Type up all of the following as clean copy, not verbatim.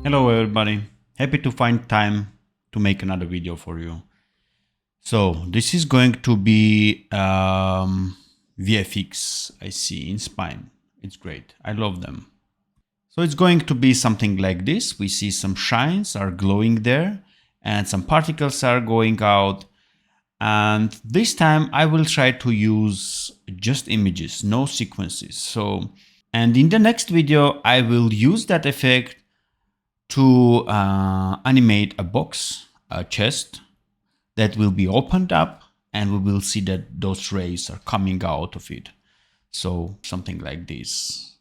Hello everybody, happy to find time to make another video for you. So this is going to be VFX I see in Spine. It's great, I love them. So it's going to be something like this. We see some shines are glowing there and some particles are going out. And this time I will try to use just images, no sequences. And in the next video I will use that effect to animate a box, a chest that will be opened up, and we will see that those rays are coming out of it. So something like this.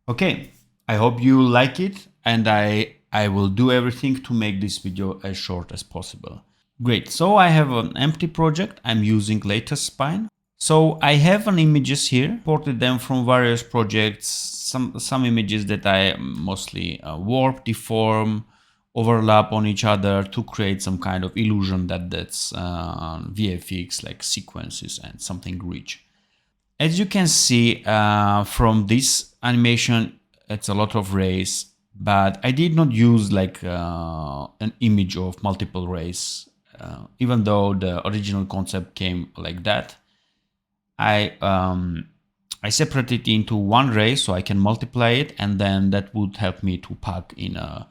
Okay, I hope you like it, and I will do everything to make this video as short as possible. Great, so I have an empty project. I'm using latest Spine. So I have an images here, imported them from various projects, some images that I mostly warp, deform, overlap on each other to create some kind of illusion that's VFX, like sequences and something rich. As you can see from this animation, it's a lot of rays, but I did not use like an image of multiple rays, even though the original concept came like that. I separate it into one ray so I can multiply it, and then that would help me to pack in a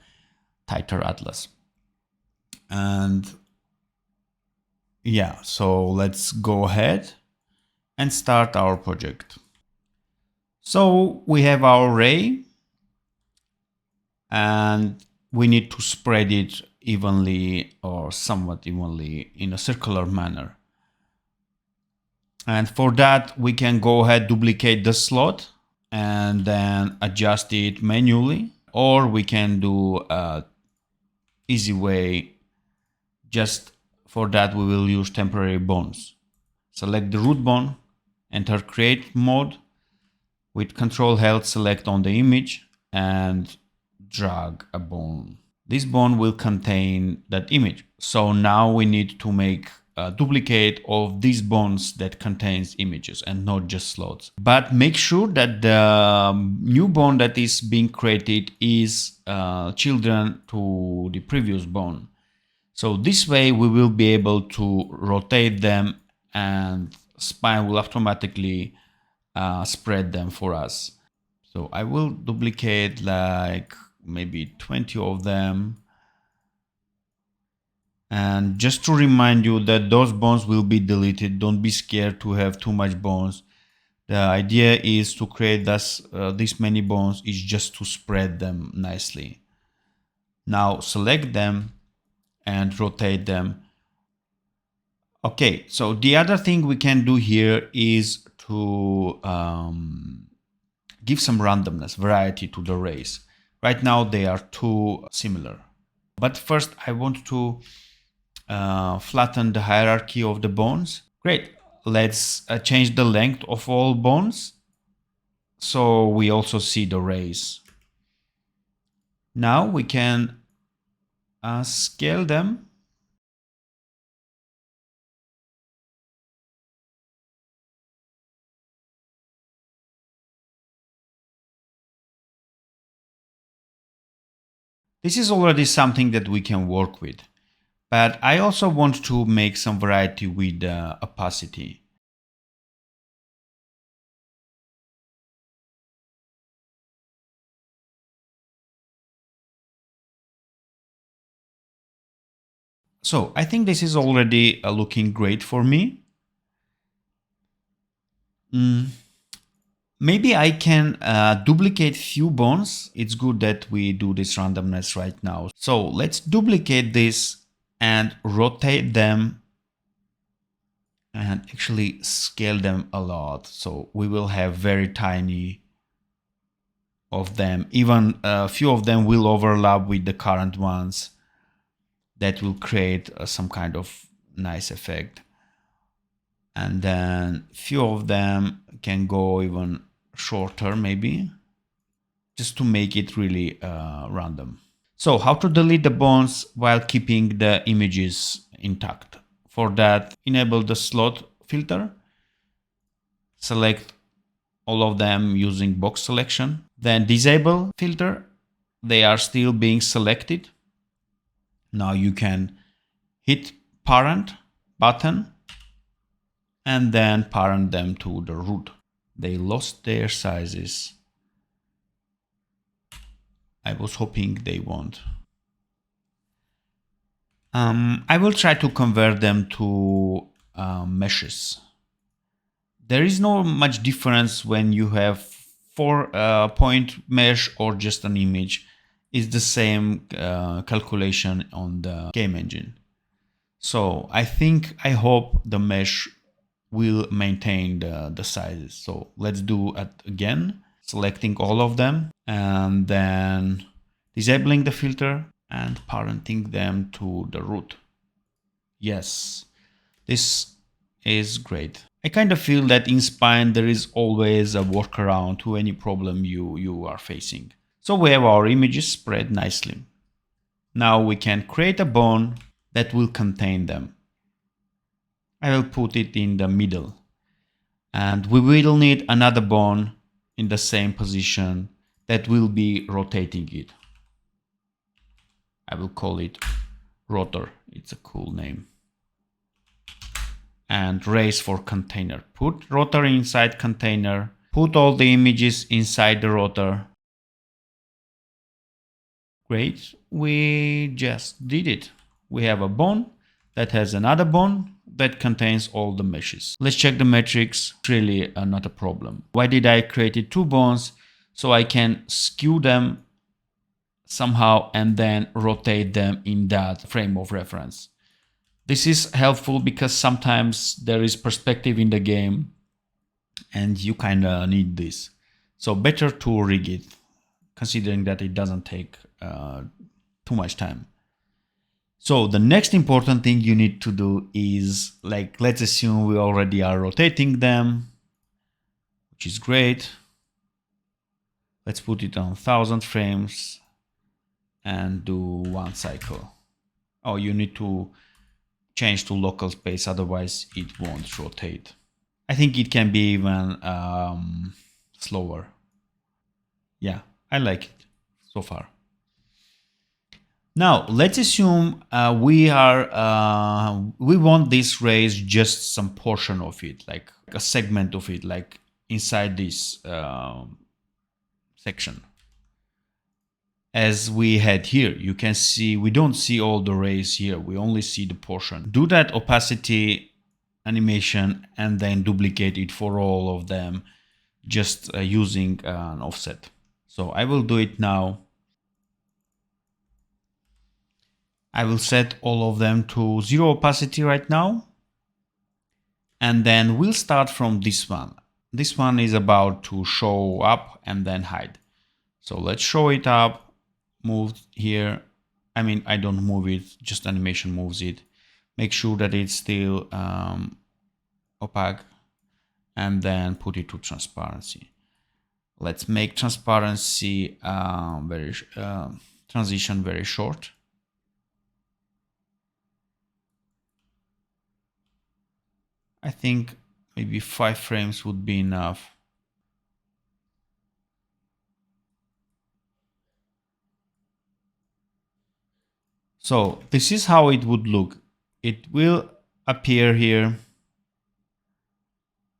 tighter atlas. And yeah, so let's go ahead and start our project. So we have our ray and we need to spread it evenly or somewhat evenly in a circular manner. And for that, we can go ahead, duplicate the slot and then adjust it manually, or we can do a easy way. Just for that, we will use temporary bones. Select the root bone, enter create mode. With Control Alt, select on the image and drag a bone. This bone will contain that image. So now we need to make a duplicate of these bones that contains images and not just slots. But make sure that the new bone that is being created is children to the previous bone. So this way we will be able to rotate them and Spine will automatically spread them for us. So I will duplicate like maybe 20 of them. And just to remind you that those bones will be deleted. Don't be scared to have too much bones. The idea is to create this many bones is just to spread them nicely. Now select them and rotate them. Okay, so the other thing we can do here is to give some randomness, variety to the rays. Right now they are too similar. But first I want to flatten the hierarchy of the bones. Great, let's change the length of all bones so we also see the rays. Now we can scale them. This is already something that we can work with, but I also want to make some variety with opacity. So I think this is already looking great for me. Maybe I can duplicate few bones. It's good that we do this randomness right now. So let's duplicate this and rotate them and actually scale them a lot. So we will have very tiny of them. Even a few of them will overlap with the current ones. That will create some kind of nice effect. And then few of them can go even shorter maybe, just to make it really random. So how to delete the bones while keeping the images intact? For that, enable the slot filter, select all of them using box selection, then disable filter. They are still being selected. Now you can hit parent button and then parent them to the root. They lost their sizes. I was hoping they won't. I will try to convert them to meshes. There is no much difference when you have 4-point mesh or just an image. It's the same calculation on the game engine. So I hope the mesh will maintain the sizes. So let's do it again, selecting all of them and then disabling the filter and parenting them to the root. Yes, this is great. I kind of feel that in Spine there is always a workaround to any problem you are facing. So we have our images spread nicely. Now we can create a bone that will contain them. I will put it in the middle. And we will need another bone in the same position that will be rotating it. I will call it rotor. It's a cool name. And race for container. Put rotor inside container. Put all the images inside the rotor. Great. We just did it. We have a bone that has another bone that contains all the meshes. Let's check the metrics. It's really not a problem. Why did I create 2 bones? So I can skew them somehow and then rotate them in that frame of reference. This is helpful because sometimes there is perspective in the game and you kind of need this. So better to rig it, considering that it doesn't take too much time. So the next important thing you need to do is, like, let's assume we already are rotating them, which is great. Let's put it on 1000 frames and do 1 cycle. Oh, you need to change to local space, otherwise it won't rotate. I think it can be even slower. Yeah, I like it so far. Now let's assume we want this race just some portion of it, like a segment of it, like inside this section. As we had here, you can see we don't see all the rays here, we only see the portion. Do that opacity animation and then duplicate it for all of them, just using an offset. So I will do it now. I will set all of them to 0 opacity right now. And then we'll start from this one. This one is about to show up and then hide. So let's show it up, move here. I mean, I don't move it, just animation moves it. Make sure that it's still opaque and then put it to transparency. Let's make transparency transition very short. I think maybe 5 frames would be enough. So this is how it would look. It will appear here,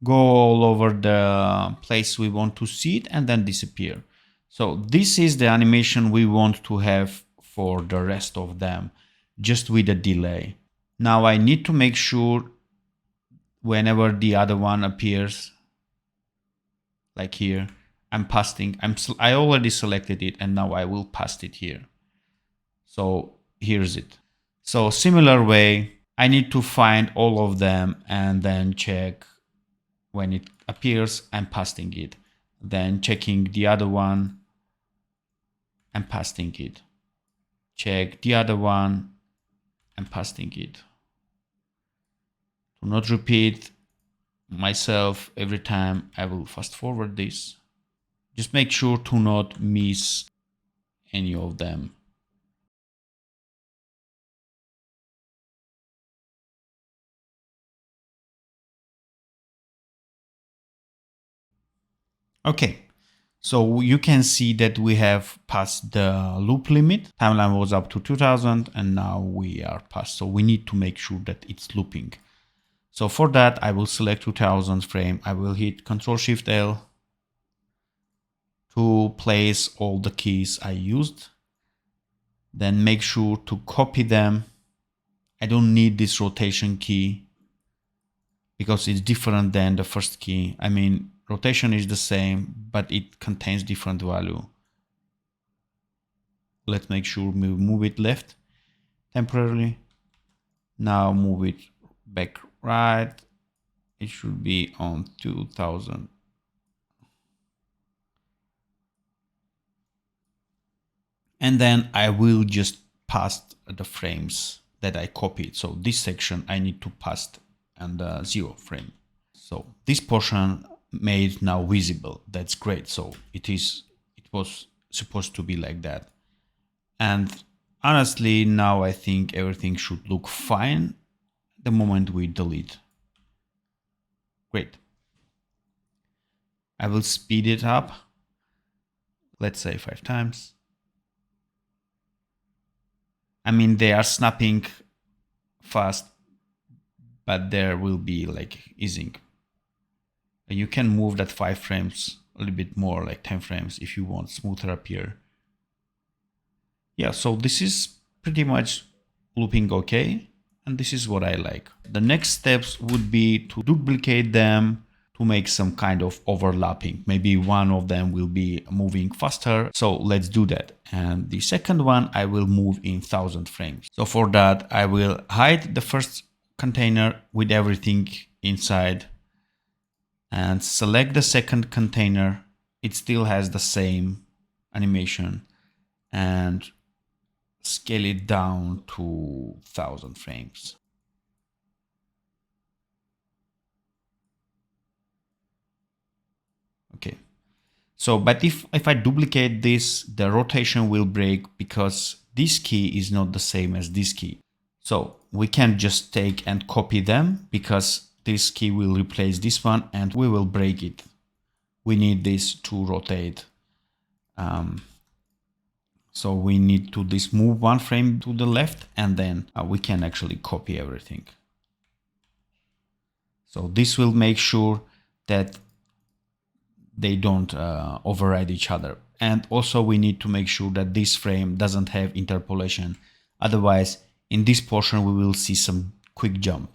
go all over the place we want to see it, and then disappear. So this is the animation we want to have for the rest of them, just with a delay. Now I need to make sure whenever the other one appears, like here, I'm pasting. I already selected it and now I will paste it here. So here's it. So similar way, I need to find all of them and then check when it appears, I'm pasting it. Then checking the other one, I'm pasting it. Check the other one, I'm pasting it. To not repeat myself every time, I will fast forward this. Just make sure to not miss any of them. Okay, so you can see that we have passed the loop limit. Timeline was up to 2000 and now we are past. So we need to make sure that it's looping. So for that, I will select 2000 frame. I will hit Ctrl+Shift+L to place all the keys I used. Then make sure to copy them. I don't need this rotation key because it's different than the first key. I mean, rotation is the same, but it contains different value. Let's make sure we move it left temporarily. Now move it back right. It should be on 2000. And then I will just pass the frames that I copied. So this section I need to pass and 0 frame. So this portion made now visible. That's great. So it was supposed to be like that. And honestly, now I think everything should look fine the moment we delete. Great. I will speed it up. Let's say 5 times. I mean, they are snapping fast, but there will be like easing. You can move that 5 frames a little bit more, like 10 frames if you want smoother appear. Yeah, so this is pretty much looping okay. And this is what I like. The next steps would be to duplicate them to make some kind of overlapping. Maybe one of them will be moving faster. So let's do that. And the second one, I will move in 1000 frames. So for that, I will hide the first container with everything inside and select the second container. It still has the same animation and scale it down to 1000 frames. Okay. So, but if I duplicate this, the rotation will break because this key is not the same as this key. So we can just take and copy them because this key will replace this one and we will break it. We need this to rotate. So we need to just move one frame to the left and then we can actually copy everything. So this will make sure that they don't override each other. And also we need to make sure that this frame doesn't have interpolation. Otherwise, in this portion, we will see some quick jump.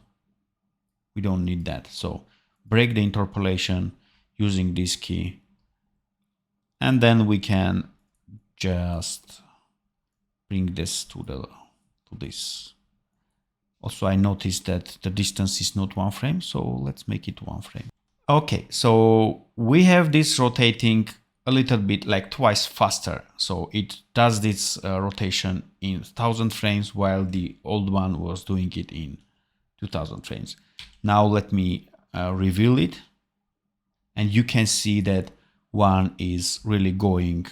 We don't need that. So break the interpolation using this key. And then we can just bring this to this. Also, I noticed that the distance is not 1 frame. So let's make it 1 frame. Okay, so we have this rotating a little bit like twice faster. So it does this rotation in 1000 frames while the old one was doing it in 2000 frames. Now let me reveal it. And you can see that one is really going,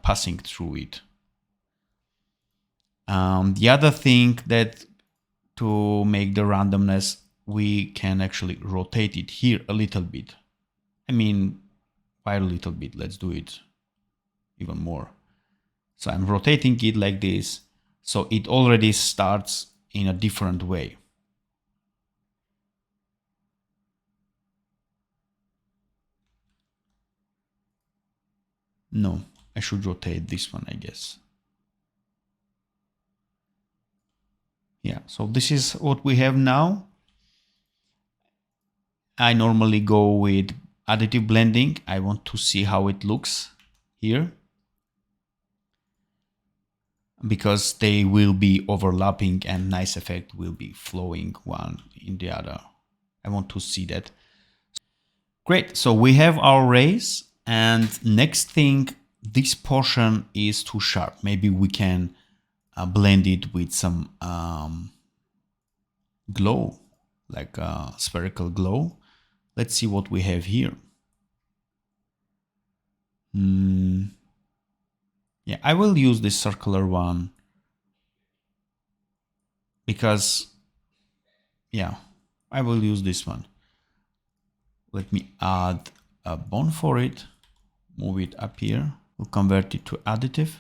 passing through it. The other thing that to make the randomness, we can actually rotate it here a little bit. I mean, by a little bit, let's do it even more. So I'm rotating it like this. So it already starts in a different way. No, I should rotate this one, I guess. Yeah, so this is what we have now. I normally go with additive blending. I want to see how it looks here, because they will be overlapping and nice effect will be flowing one in the other. I want to see that. Great, so we have our rays, and next thing, this portion is too sharp. Maybe we can blend it with some glow, like a spherical glow. Let's see what we have here. Yeah, I will use this circular one because, yeah, I will use this one. Let me add a bone for it. move it up here. We'll convert it to additive.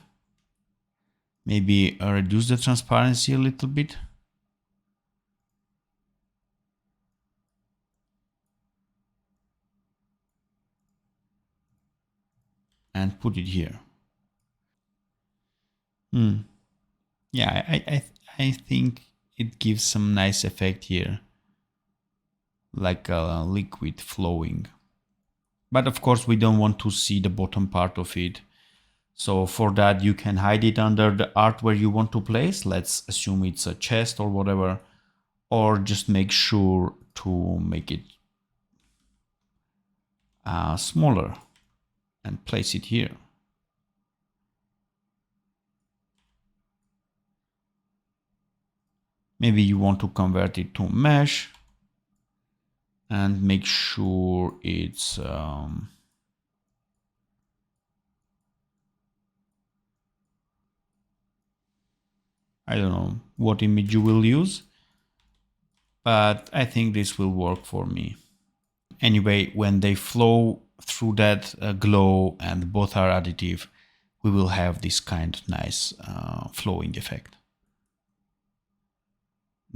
Maybe reduce the transparency a little bit. And put it here. Yeah, I think it gives some nice effect here, like a liquid flowing. But of course, we don't want to see the bottom part of it. So for that, you can hide it under the art where you want to place. Let's assume it's a chest or whatever, or just make sure to make it smaller and place it here. Maybe you want to convert it to mesh and make sure it's I don't know what image you will use, but I think this will work for me. Anyway, when they flow through that glow and both are additive, we will have this kind of nice flowing effect.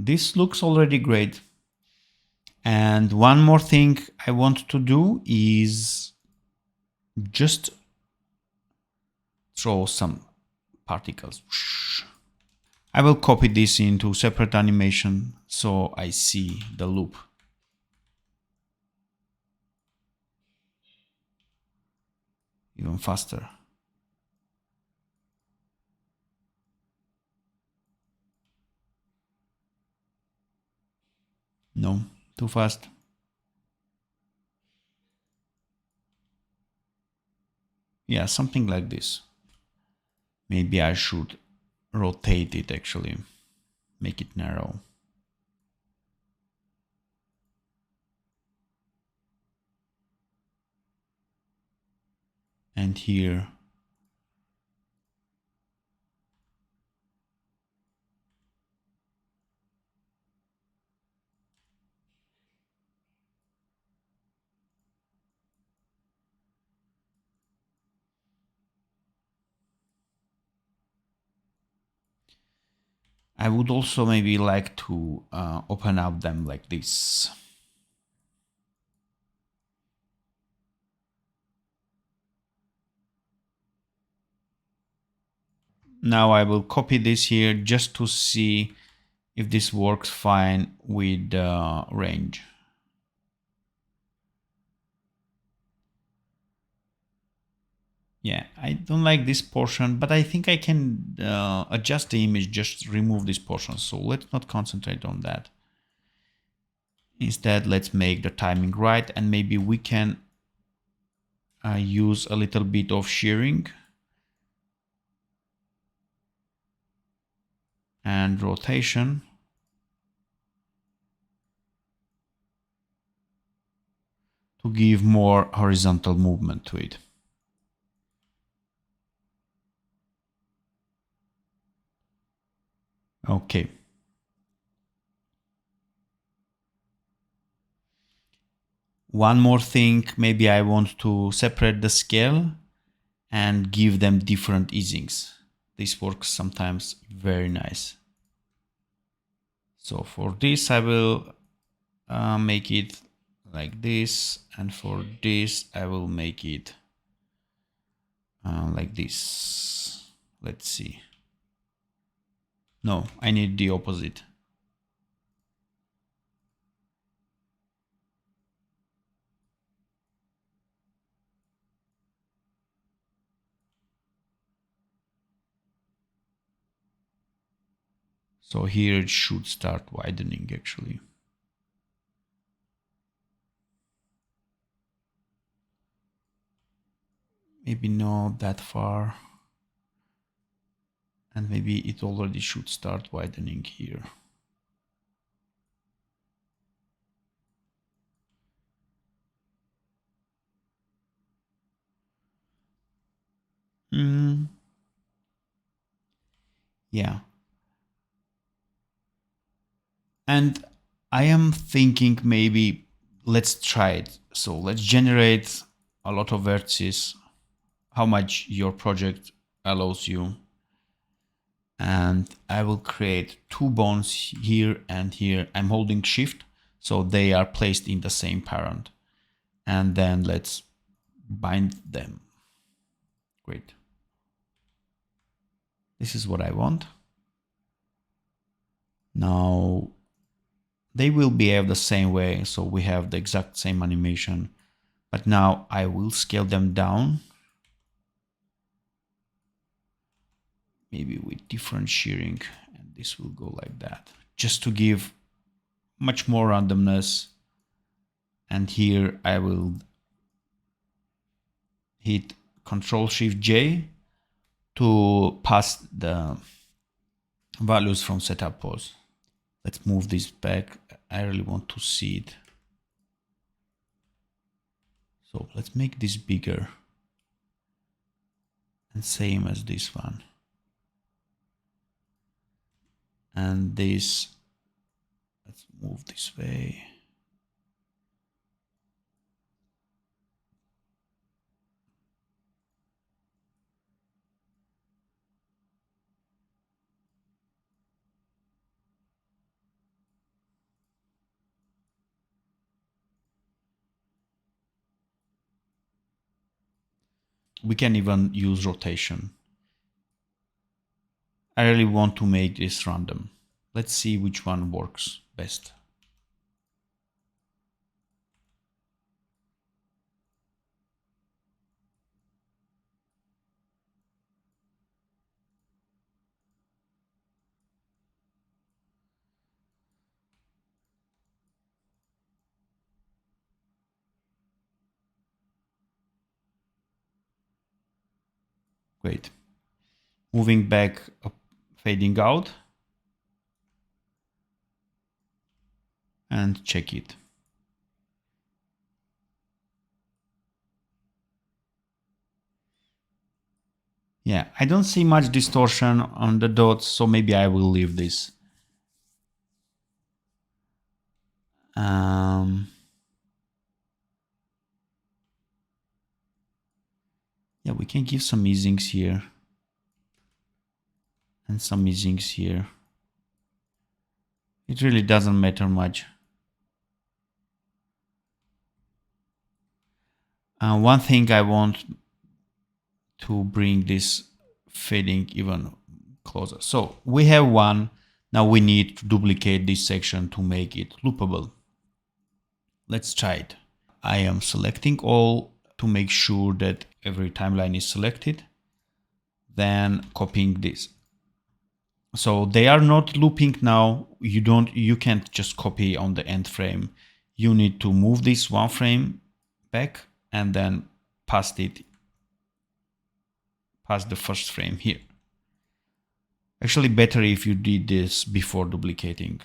This looks already great. And one more thing I want to do is just throw some particles. I will copy this into separate animation so I see the loop. Even faster. No, too fast. Yeah, something like this. Maybe I should rotate it actually, make it narrow. And here. I would also maybe like to open up them like this. Now I will copy this here just to see if this works fine with range. Yeah, I don't like this portion, but I think I can adjust the image, just remove this portion. So let's not concentrate on that. Instead, let's make the timing right, and maybe we can use a little bit of shearing and rotation to give more horizontal movement to it. Okay. One more thing, maybe I want to separate the scale and give them different easings. This works sometimes very nice. So for this, I will make it like this, and for this, I will make it like this. Let's see. No, I need the opposite. So here it should start widening actually. Maybe not that far. And maybe it already should start widening here. Yeah. And I am thinking maybe let's try it. So let's generate a lot of vertices how much your project allows you. And I will create two bones here and here. I'm holding shift, so they are placed in the same parent. And then let's bind them. Great. This is what I want. Now they will behave the same way, so we have the exact same animation. But now I will scale them down, maybe with different shearing, and this will go like that, just to give much more randomness. And here I will hit Ctrl+Shift+J to pass the values from setup pose. Let's move this back. I really want to see it. So let's make this bigger. And same as this one. And this, let's move this way. We can even use rotation. I really want to make this random. Let's see which one works best. Great. Moving back, fading out, and check it. Yeah, I don't see much distortion on the dots, so maybe I will leave this. Yeah, we can give some easings here. And some easings here. It really doesn't matter much. One thing I want to bring this fading even closer. So we have one. Now we need to duplicate this section to make it loopable. Let's try it. I am selecting all to make sure that every timeline is selected. Then copying this. So they are not looping now. You can't just copy on the end frame. You need to move this one frame back and then pass the first frame here. Actually better if you did this before duplicating.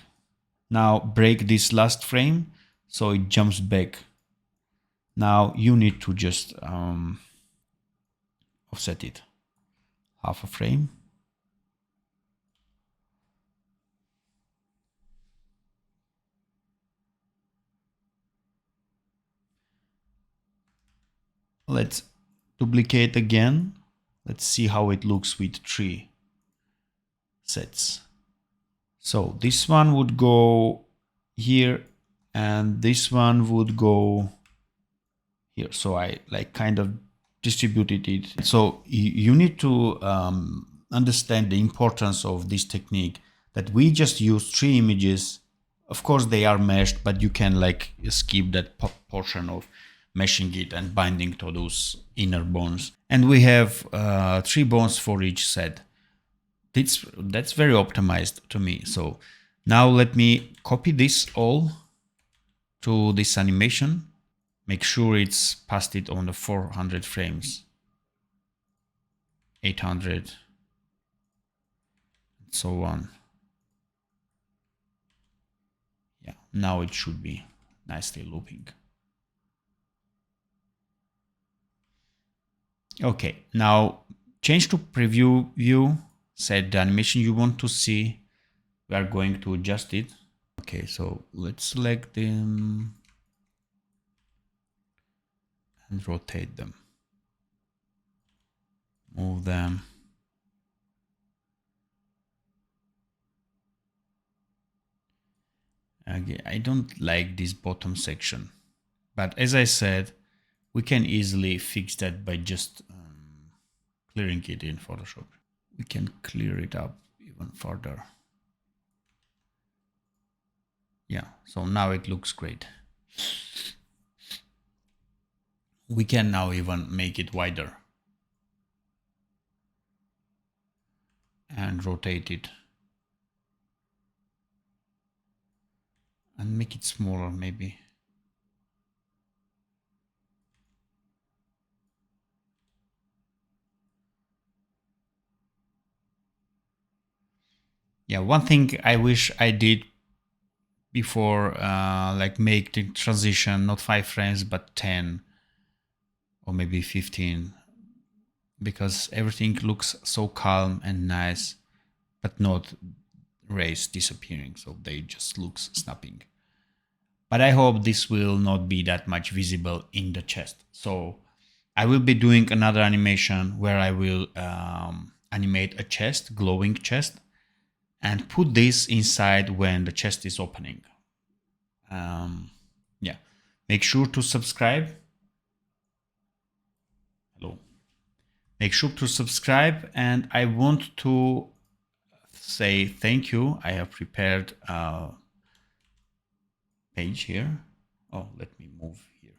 Now break this last frame so it jumps back. Now you need to just offset it half a frame. Let's duplicate again. Let's see how it looks with 3 sets. So this one would go here and this one would go here. So I kind of distributed it. So you need to understand the importance of this technique, that we just use 3 images. Of course they are meshed, but you can skip that portion of meshing it and binding to those inner bones. And we have 3 bones for each set. That's very optimized to me. So now let me copy this all to this animation. Make sure it's pasted on the 400 frames, 800, and so on. Yeah, now it should be nicely looping. Okay, now change to preview view, set the animation you want to see. We are going to adjust it. Okay, so let's select them and rotate them. Move them. Okay, I don't like this bottom section, but as I said, we can easily fix that by just clearing it in Photoshop. We can clear it up even further. Yeah, so now it looks great. We can now even make it wider and rotate it and make it smaller maybe. Yeah, one thing I wish I did before, like make the transition not 5 frames but 10 or maybe 15, because everything looks so calm and nice, but not rays disappearing, so they just looks snapping. But I hope this will not be that much visible in the chest. So I will be doing another animation where I will animate a chest, glowing chest, and put this inside when the chest is opening. Yeah, make sure to subscribe. Hello. Make sure to subscribe, and I want to say thank you. I have prepared a page here. Oh, let me move here.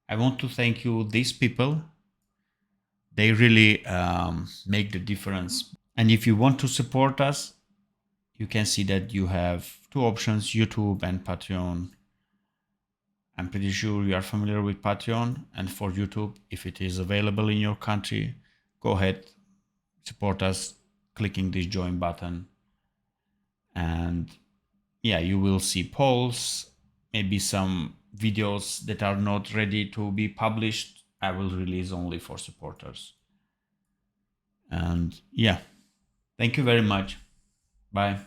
I want to thank you, these people. They really make the difference. And if you want to support us, you can see that you have two options, YouTube and Patreon. I'm pretty sure you are familiar with Patreon, and for YouTube, if it is available in your country, go ahead, support us, clicking this join button. And yeah, you will see polls, maybe some videos that are not ready to be published. I will release only for supporters. And yeah, thank you very much. Bye.